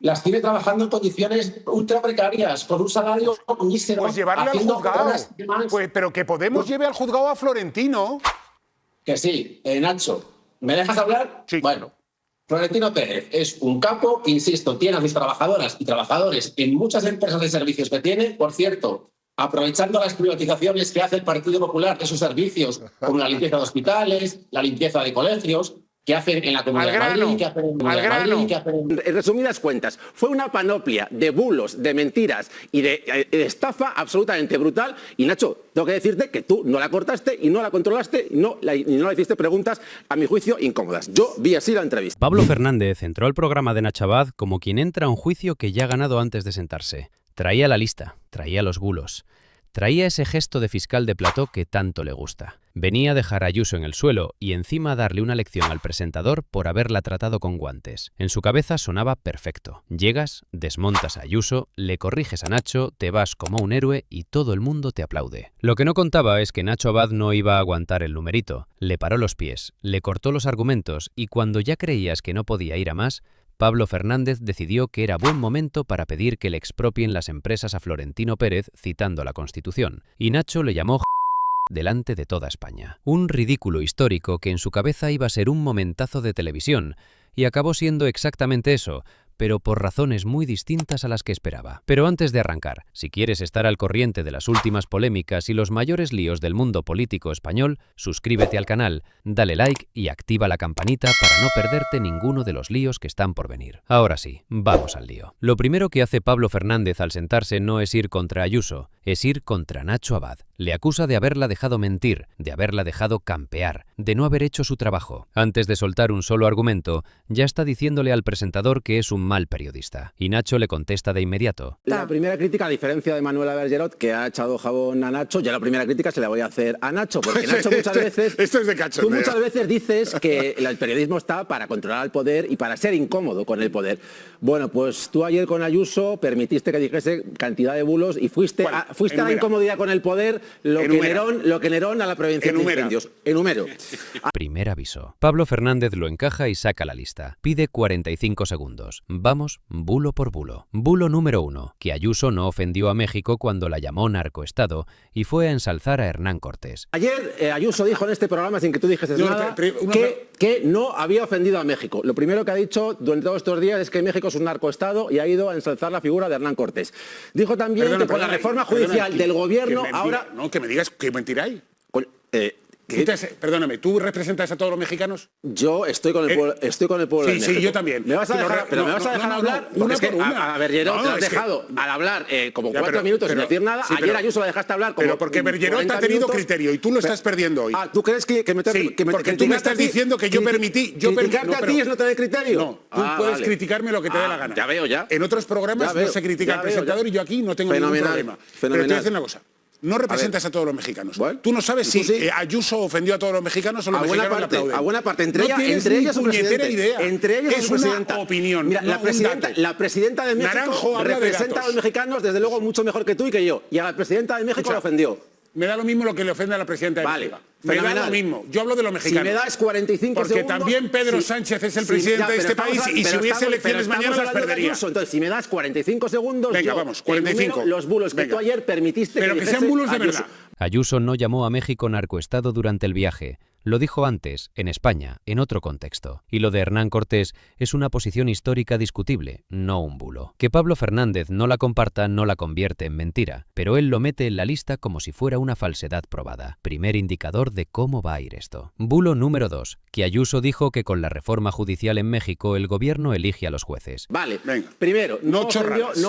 las tiene trabajando en condiciones ultra precarias, con un salario mísero. Pues llevarle al juzgado. Pues, pero que Podemos lleve al juzgado a Florentino. Que sí, Nacho. ¿Me dejas hablar? Sí. Bueno, Florentino Pérez es un capo, insisto, tiene a sus trabajadoras y trabajadores en muchas empresas de servicios que tiene, por cierto, aprovechando las privatizaciones que hace el Partido Popular de sus servicios, como la limpieza de hospitales, la limpieza de colegios, que hacen en la Comunidad de Madrid, que hacen en la Comunidad de Madrid, que hacen En resumidas cuentas, fue una panoplia de bulos, de mentiras y de estafa absolutamente brutal. Y Nacho, tengo que decirte que tú no la cortaste y no la controlaste y no le hiciste preguntas, a mi juicio, incómodas. Yo vi así la entrevista. Pablo Fernández entró al programa de Nacho Abad como quien entra a un juicio que ya ha ganado antes de sentarse. Traía la lista, traía los bulos. Traía ese gesto de fiscal de plató que tanto le gusta. Venía a dejar a Ayuso en el suelo y encima a darle una lección al presentador por haberla tratado con guantes. En su cabeza sonaba perfecto. Llegas, desmontas a Ayuso, le corriges a Nacho, te vas como un héroe y todo el mundo te aplaude. Lo que no contaba es que Nacho Abad no iba a aguantar el numerito. Le paró los pies, le cortó los argumentos y cuando ya creías que no podía ir a más, Pablo Fernández decidió que era buen momento para pedir que le expropien las empresas a Florentino Pérez citando la Constitución. Y Nacho le llamó delante de toda España. Un ridículo histórico que en su cabeza iba a ser un momentazo de televisión, y acabó siendo exactamente eso, pero por razones muy distintas a las que esperaba. Pero antes de arrancar, si quieres estar al corriente de las últimas polémicas y los mayores líos del mundo político español, suscríbete al canal, dale like y activa la campanita para no perderte ninguno de los líos que están por venir. Ahora sí, vamos al lío. Lo primero que hace Pablo Fernández al sentarse no es ir contra Ayuso, es ir contra Nacho Abad. Le acusa de haberla dejado mentir, de haberla dejado campear, de no haber hecho su trabajo. Antes de soltar un solo argumento, ya está diciéndole al presentador que es un mal periodista. Y Nacho le contesta de inmediato. La primera crítica, a diferencia de Manuela Bergerot, que ha echado jabón a Nacho, ya la primera crítica se la voy a hacer a Nacho, porque Nacho muchas veces... Esto es de cachondeo. Tú muchas veces dices que el periodismo está para controlar al poder y para ser incómodo con el poder. Bueno, pues tú ayer con Ayuso permitiste que dijese cantidad de bulos y fuiste a la incomodidad con el poder lo que Nerón a la prevención de incendios. Enumero. Primer aviso. Pablo Fernández lo encaja y saca la lista. Pide 45 segundos. Vamos, bulo por bulo. Bulo número 1. Que Ayuso no ofendió a México cuando la llamó narcoestado y fue a ensalzar a Hernán Cortés. Ayer Ayuso dijo en este programa, sin que tú dijeses nada, que no había ofendido a México. Lo primero que ha dicho durante todos estos días es que México es un narcoestado y ha ido a ensalzar la figura de Hernán Cortés. Dijo también que con la reforma judicial del gobierno ahora... No, que me digas que mentira hay. Perdóname, ¿tú representas a todos los mexicanos? Yo estoy con el pueblo, de México. Sí, yo también. ¿Me vas a dejar, me vas a dejar hablar? Porque es que a Bergerot te has dejado al hablar como 4 minutos sin decir nada. Ayer Ayuso la dejaste hablar como... Pero porque Bergerot ha tenido criterio y tú lo estás perdiendo hoy. ¿Tú crees que porque tú me estás diciendo que yo permití... ¿Criticarte a ti es no tener criterio? No, tú puedes criticarme lo que te dé la gana. Ya veo, ya. En otros programas no se critica al presentador y yo aquí no tengo ningún problema. Pero te voy a decir una cosa. No representas a todos los mexicanos. Bueno, tú no sabes si Ayuso ofendió a todos los mexicanos o los mexicanos le aplauden. A buena parte. Entre ellas su presidente. Entre ellos es una opinión. Mira, no la presidenta de México representa a los mexicanos desde luego mucho mejor que tú y que yo. Y a la presidenta de México la ofendió. Me da lo mismo lo que le ofende a la presidenta de México. Me da lo mismo. Yo hablo de los mexicanos. Si me das 45 porque segundos... Porque también Pedro Sánchez es el presidente de este país y si hubiese elecciones mañana las perdería. Entonces, si me das 45 segundos... Venga, vamos, 45. Los bulos que tú ayer permitiste pero que sean bulos de verdad. Ayuso no llamó a México narcoestado durante el viaje. Lo dijo antes, en España, en otro contexto. Y lo de Hernán Cortés es una posición histórica discutible, no un bulo. Que Pablo Fernández no la comparta no la convierte en mentira, pero él lo mete en la lista como si fuera una falsedad probada. Primer indicador de cómo va a ir esto. Bulo número 2. Que Ayuso dijo que con la reforma judicial en México el gobierno elige a los jueces. Vale, venga. Primero, no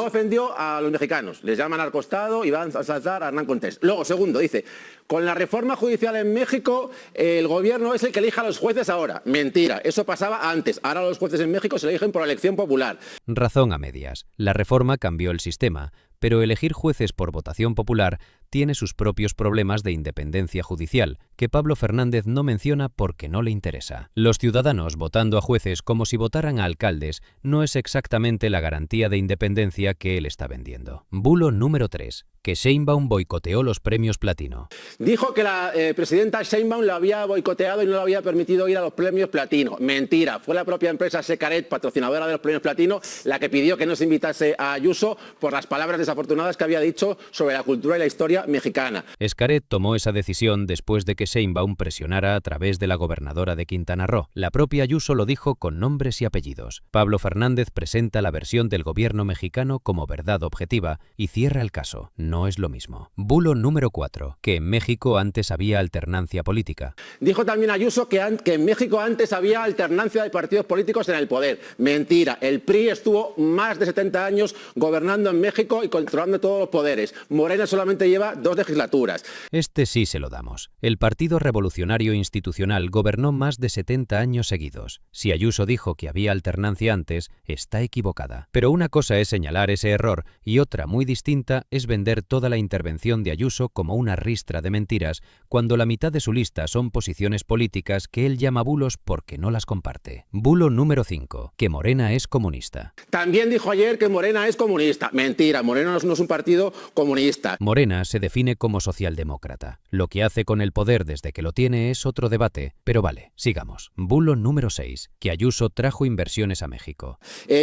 ofendió a los mexicanos. Les llaman al costado y van a saltar a Hernán Cortés. Luego, segundo, dice, con la reforma judicial en México el gobierno es el que elija a los jueces ahora. Mentira, eso pasaba antes. Ahora los jueces en México se eligen por elección popular. Razón a medias. La reforma cambió el sistema, pero elegir jueces por votación popular tiene sus propios problemas de independencia judicial, que Pablo Fernández no menciona porque no le interesa. Los ciudadanos votando a jueces como si votaran a alcaldes no es exactamente la garantía de independencia que él está vendiendo. Bulo número 3. Que Sheinbaum boicoteó los premios Platino. Dijo que la presidenta Sheinbaum lo había boicoteado y no le había permitido ir a los premios Platino. Mentira, fue la propia empresa Xcaret, patrocinadora de los premios Platino, la que pidió que no se invitase a Ayuso por las palabras desafortunadas que había dicho sobre la cultura y la historia mexicana. Xcaret tomó esa decisión después de que Sheinbaum presionara a través de la gobernadora de Quintana Roo. La propia Ayuso lo dijo con nombres y apellidos. Pablo Fernández presenta la versión del gobierno mexicano como verdad objetiva y cierra el caso. No es lo mismo. Bulo número 4. Que en México antes había alternancia política. Dijo también Ayuso que en México antes había alternancia de partidos políticos en el poder. Mentira. El PRI estuvo más de 70 años gobernando en México y controlando todos los poderes. Morena solamente lleva 2 legislaturas. Este sí se lo damos. El Partido Revolucionario Institucional gobernó más de 70 años seguidos. Si Ayuso dijo que había alternancia antes, está equivocada. Pero una cosa es señalar ese error y otra muy distinta es vender toda la intervención de Ayuso como una ristra de mentiras, cuando la mitad de su lista son posiciones políticas que él llama bulos porque no las comparte. Bulo número 5. Que Morena es comunista. También dijo ayer que Morena es comunista. Mentira, Morena no es un partido comunista. Morena se define como socialdemócrata. Lo que hace con el poder desde que lo tiene es otro debate, pero vale, sigamos. Bulo número 6. Que Ayuso trajo inversiones a México.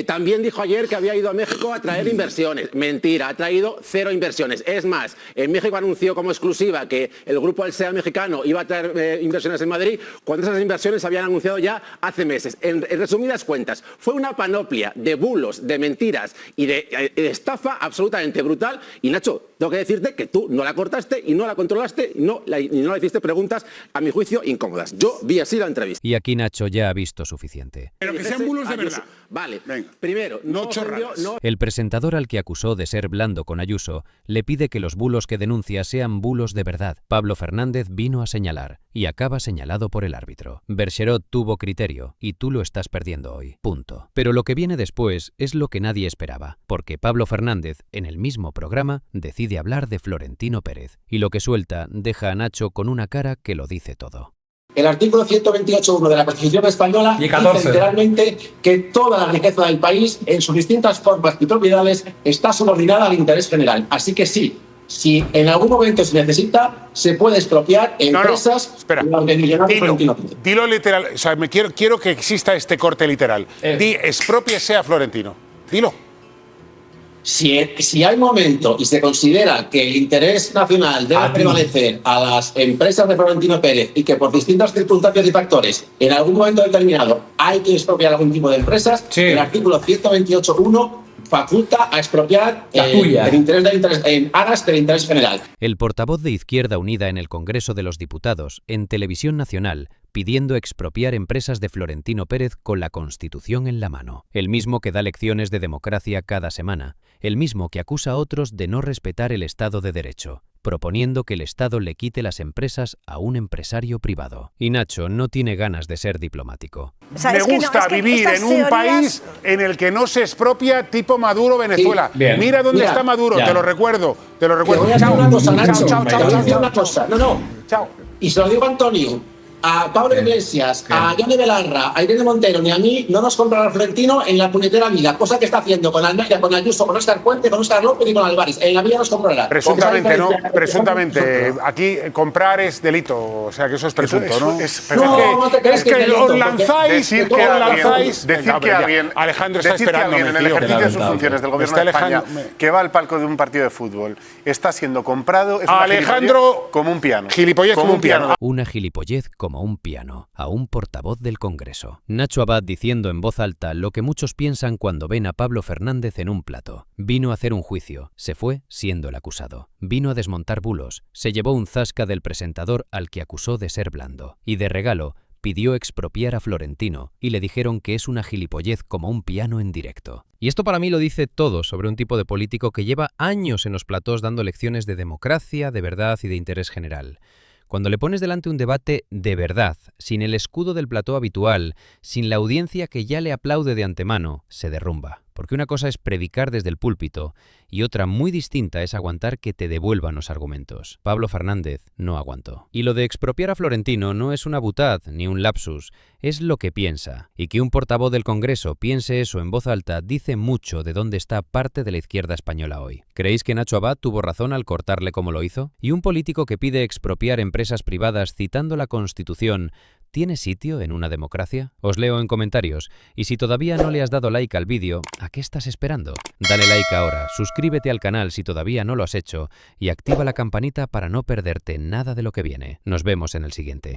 También dijo ayer que había ido a México a traer inversiones. Mentira, ha traído 0 inversiones. Es más, en México anunció como exclusiva que el grupo Alsea mexicano iba a traer inversiones en Madrid, cuando esas inversiones se habían anunciado ya hace meses. En resumidas cuentas, fue una panoplia de bulos, de mentiras y de estafa absolutamente brutal. Y Nacho, tengo que decirte que tú no la cortaste y no la controlaste y no le hiciste preguntas, a mi juicio, incómodas. Yo vi así la entrevista. Y aquí Nacho ya ha visto suficiente. Pero que sean bulos de verdad. Vale, venga. Primero, no chorradas. El presentador al que acusó de ser blando con Ayuso le pide que los bulos que denuncia sean bulos de verdad. Pablo Fernández vino a señalar y acaba señalado por el árbitro. Bercherot tuvo criterio y tú lo estás perdiendo hoy. Punto. Pero lo que viene después es lo que nadie esperaba, porque Pablo Fernández, en el mismo programa, decide hablar de Florentino Pérez y lo que suelta deja a Nacho con una cara que lo dice todo. El artículo 128.1 de la Constitución española dice literalmente que toda la riqueza del país, en sus distintas formas y propiedades, está subordinada al interés general. Así que sí, si en algún momento se necesita, se puede expropiar empresas. Espera. Dilo literal. O sea, quiero que exista este corte literal. Di, expropiese a Florentino. Dilo. Si hay momento y se considera que el interés nacional debe prevalecer a las empresas de Florentino Pérez y que por distintas circunstancias y factores en algún momento determinado hay que expropiar algún tipo de empresas, el artículo 128.1 faculta a expropiar en aras del interés general. El portavoz de Izquierda Unida en el Congreso de los Diputados, en Televisión Nacional, pidiendo expropiar empresas de Florentino Pérez con la Constitución en la mano. El mismo que da lecciones de democracia cada semana. El mismo que acusa a otros de no respetar el Estado de Derecho, proponiendo que el Estado le quite las empresas a un empresario privado. Y Nacho no tiene ganas de ser diplomático. O sea, me gusta vivir en un país en el que no se expropia tipo Maduro Venezuela. Sí, mira dónde está Maduro, te lo recuerdo. Te lo recuerdo. Te voy a decir una cosa, Nacho. Te voy a decir una cosa. No. Chao. Y se lo digo a Antonio. A Pablo Iglesias, a Yone Belarra, a Irene Montero, ni a mí no nos comprará Florentino en la puñetera vida, cosa que está haciendo con Almeida, con Ayuso, con Óscar Puente, con Óscar López y con Álvarez. En la vida nos comprará. Presuntamente, ¿no? Presuntamente. Aquí comprar es delito, o sea que eso es presunto, ¿no? No te crees que es delito. Os lanzáis, decir que alguien, Alejandro está esperando en el ejercicio de sus funciones del gobierno de España, que va al palco de un partido de fútbol, está siendo comprado, es Alejandro como un piano. Gilipollez como un piano. Una gilipollez como un piano, a un portavoz del Congreso. Nacho Abad diciendo en voz alta lo que muchos piensan cuando ven a Pablo Fernández en un plato. Vino a hacer un juicio, se fue siendo el acusado. Vino a desmontar bulos, se llevó un zasca del presentador al que acusó de ser blando. Y de regalo, pidió expropiar a Florentino y le dijeron que es una gilipollez como un piano en directo. Y esto para mí lo dice todo sobre un tipo de político que lleva años en los platós dando lecciones de democracia, de verdad y de interés general. Cuando le pones delante un debate de verdad, sin el escudo del plató habitual, sin la audiencia que ya le aplaude de antemano, se derrumba. Porque una cosa es predicar desde el púlpito y otra muy distinta es aguantar que te devuelvan los argumentos. Pablo Fernández no aguantó. Y lo de expropiar a Florentino no es una butad ni un lapsus, es lo que piensa. Y que un portavoz del Congreso piense eso en voz alta dice mucho de dónde está parte de la izquierda española hoy. ¿Creéis que Nacho Abad tuvo razón al cortarle como lo hizo? ¿Y un político que pide expropiar empresas privadas citando la Constitución ¿tiene sitio en una democracia? Os leo en comentarios, y si todavía no le has dado like al vídeo, ¿a qué estás esperando? Dale like ahora, suscríbete al canal si todavía no lo has hecho, y activa la campanita para no perderte nada de lo que viene. Nos vemos en el siguiente.